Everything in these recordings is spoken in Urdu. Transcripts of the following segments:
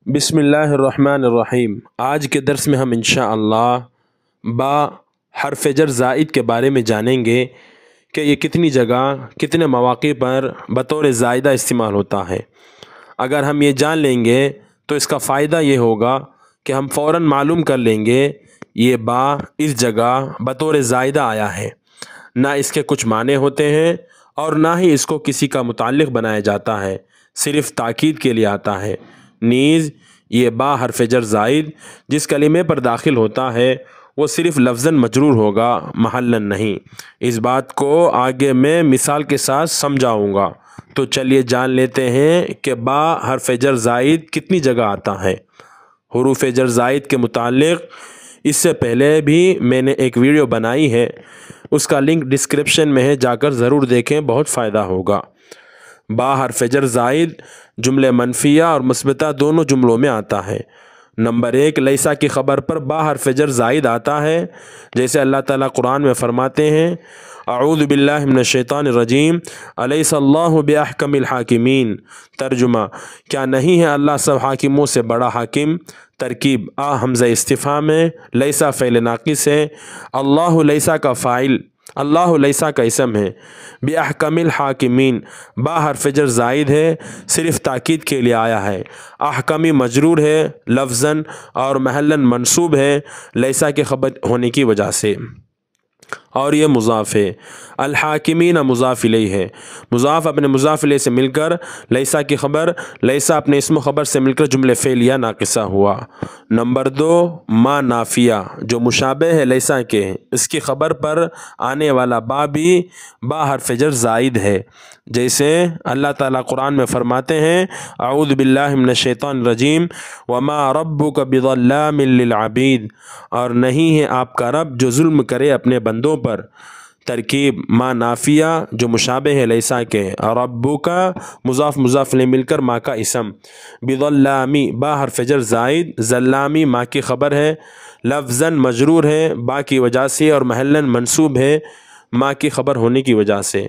بسم اللہ الرحمن الرحیم۔ آج کے درس میں ہم انشاءاللہ با حرف جر زائد کے بارے میں جانیں گے کہ یہ کتنی جگہ کتنے مواقع پر بطور زائدہ استعمال ہوتا ہے۔ اگر ہم یہ جان لیں گے تو اس کا فائدہ یہ ہوگا کہ ہم فوراً معلوم کر لیں گے یہ با اس جگہ بطور زائدہ آیا ہے، نہ اس کے کچھ معنی ہوتے ہیں اور نہ ہی اس کو کسی کا متعلق بنایا جاتا ہے، صرف تاکید کے لیے آتا ہے۔ نیز یہ با حرف جر زائد جس کلمے پر داخل ہوتا ہے وہ صرف لفظاً مجرور ہوگا، محلاً نہیں۔ اس بات کو آگے میں مثال کے ساتھ سمجھاؤں گا، تو چلیے جان لیتے ہیں کہ با حرف جر زائد کتنی جگہ آتا ہے۔ حروف جر زائد کے متعلق اس سے پہلے بھی میں نے ایک ویڈیو بنائی ہے، اس کا لنک ڈسکرپشن میں ہے، جا کر ضرور دیکھیں، بہت فائدہ ہوگا۔ با حرف جر زائد جملے منفیہ اور مثبتہ دونوں جملوں میں آتا ہے۔ نمبر 1، لیسا کی خبر پر با حرف جر زائد آتا ہے، جیسے اللہ تعالیٰ قرآن میں فرماتے ہیں اعوذ باللہ من الشیطان الرجیم الیس اللہ باحکم الحاکمین۔ ترجمہ، کیا نہیں ہے اللہ سب حاکموں سے بڑا حاکم؟ ترکیب، حمزہ استفہام ہے، لیسا فعل ناقص ہے، اللہ لیسا کا فاعل، اللہ لیسا کا اسم ہے، باحکم الحاکمین با حرف جر زائد ہے، صرف تاکید کے لیے آیا ہے۔ احکمی مجرور ہے لفظاً اور محلاً منصوب ہے لیسا کے خبر ہونے کی وجہ سے، اور یہ مضاف ہے۔ الحاکمین مضاف الیہ ہے، مضاف اپنے مضاف الیہ سے مل کر لیسا کی خبر، لیسا اپنے اسم و خبر سے مل کر جملے فعلیہ ناقصہ ہوا۔ نمبر 2، ما نافیہ جو مشابہ ہے لیسا کے، اس کی خبر پر آنے والا با بھی با حرف جر زائد ہے، جیسے اللہ تعالیٰ قرآن میں فرماتے ہیں اعوذ باللہ من الشیطان الرجیم وما ربک بظلام للعبید، اور نہیں ہے آپ کا رب جو ظلم کرے اپنے بندوں پر۔ ترکیب، ما نافیہ جو مشابہ ہے لیسا کے، ربک مضاف مضاف الیہ مل کر ما کا اسم، بظلامی با حرف جر زائد، ظلامی ما کی خبر ہے، لفظاً مجرور ہے با کی وجہ سے اور محلاً منصوب ہے ما کی خبر ہونے کی وجہ سے۔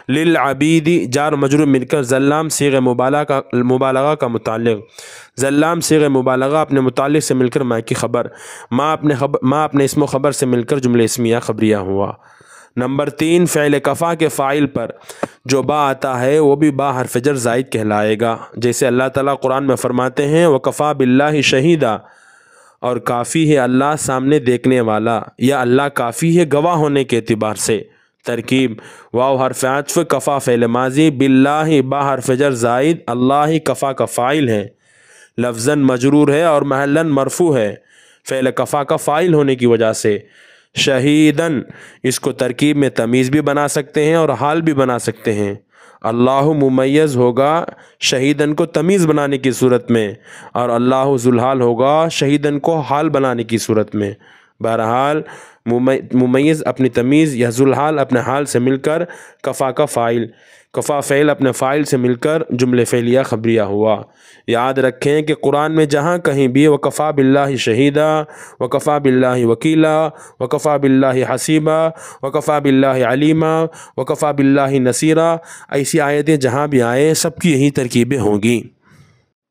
للعبید جار مجرور مل کر ظلام صیغہ مبالغہ کا متعلق، ظلام صیغہ مبالغہ اپنے متعلق سے مل کر ما کی خبر، ما اپنے اسم و خبر سے مل کر جملہ اسمیہ خبریہ ہوا۔ نمبر 3، فعل کفا کے فاعل پر جو با آتا ہے وہ بھی با حرف جر زائد کہلائے گا، جیسے اللہ تعالیٰ قرآن میں فرماتے ہیں وَكَفَى بِاللَّهِ شَهِيدًا، اور کافی ہے اللہ سامنے دیکھنے والا، یا اللہ کافی ہے گواہ ہونے کے اعتبار سے۔ ترکیب، واو حرف عطف، کفا فعل ماضی، باللہ با حرف جر زائد، اللہ کفا کا فاعل ہے، لفظاً مجرور ہے اور محلاً مرفوع ہے فعل کفا کا فاعل ہونے کی وجہ سے۔ شہیداً اس کو ترکیب میں تمیز بھی بنا سکتے ہیں اور حال بھی بنا سکتے ہیں۔ اللہ ممیز ہوگا شہیداً کو تمیز بنانے کی صورت میں، اور اللہ ذوالحال ہوگا شہیداً کو حال بنانے کی صورت میں۔ بہرحال ممیز اپنی تمیز یا ذوالحال اپنے حال سے مل کر کفا کا فاعل، کفا فعل اپنے فاعل سے مل کر جملے فعلیہ خبریہ ہوا۔ یاد رکھیں کہ قرآن میں جہاں کہیں بھی وَكَفَى بِاللَّهِ شَهِيدًا، وَكَفَى بِاللَّهِ وَكِيلًا، وَكَفَى بِاللَّهِ حَسِيبًا، وَكَفَى بِاللَّهِ عَلِيمًا، وَكَفَى بِاللَّهِ نَصِيرًا، ایسی آیتیں جہاں بھی آئیں سب کی یہی ترکیبیں ہوں گی۔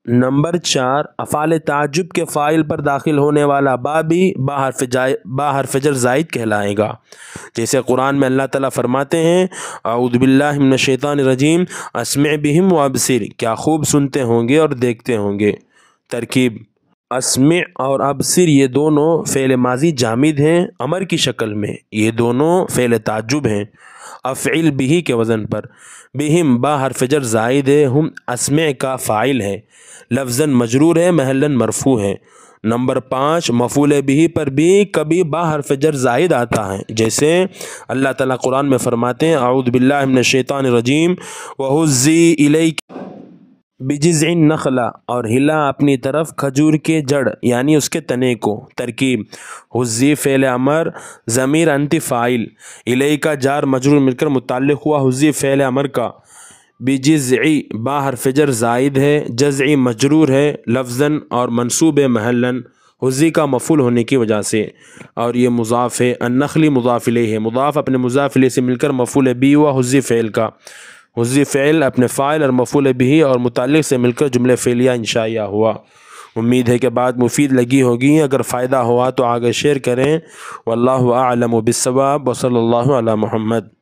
نمبر 4، افعال تعجب کے فاعل پر داخل ہونے والا با بھی با حرف جر زائد کہلائے گا، جیسے قرآن میں اللہ تعالیٰ فرماتے ہیں اعوذ باللہ من الشیطان الرجیم اسمع بہم وابصر، کیا خوب سنتے ہوں گے اور دیکھتے ہوں گے۔ ترکیب، اسمع اور ابصر یہ دونوں فعل ماضی جامد ہیں امر کی شکل میں، یہ دونوں فعل تعجب ہیں افعل بہ کے وزن پر۔ بہم با حرف جر زائد ہے، ہم اسمع کا فاعل ہے، لفظاً مجرور ہے محلاً مرفوع ہے۔ نمبر 5، مفعول بہ پر بھی کبھی با حرف جر زائد آتا ہے، جیسے اللہ تعالیٰ قرآن میں فرماتے ہیں اعوذ باللہ من الشیطان الرجیم وَهُزِّي إِلَيْكِ بِجِذْعِ النَّخْلَةِ، اور ہلا اپنی طرف کھجور کے جڑ یعنی اس کے تنے کو۔ ترکیب، حزی فعل امر، ضمیر انت فاعل، الیہ کا جار مجرور مل کر متعلق ہوا حزی فعل امر کا، بجذعی با حرف جر زائد ہے، جزعی مجرور ہے لفظاً اور منصوب محلاً حزی کا مفعول ہونے کی وجہ سے، اور یہ مضاف ہے۔ النخل مضاف الیہ ہے، مضاف اپنے مضاف الیہ سے مل کر مفعول بھی ہوا حزی فعل کا، حزی فعل اپنے فاعل اور مفعول بھی اور متعلق سے مل کر جملے فعلیہ انشائیہ ہوا۔ امید ہے کہ بات مفید لگی ہوگی، اگر فائدہ ہوا تو آگے شیئر کریں۔ واللہ اعلم بالصواب، وصلی اللہ علی محمد۔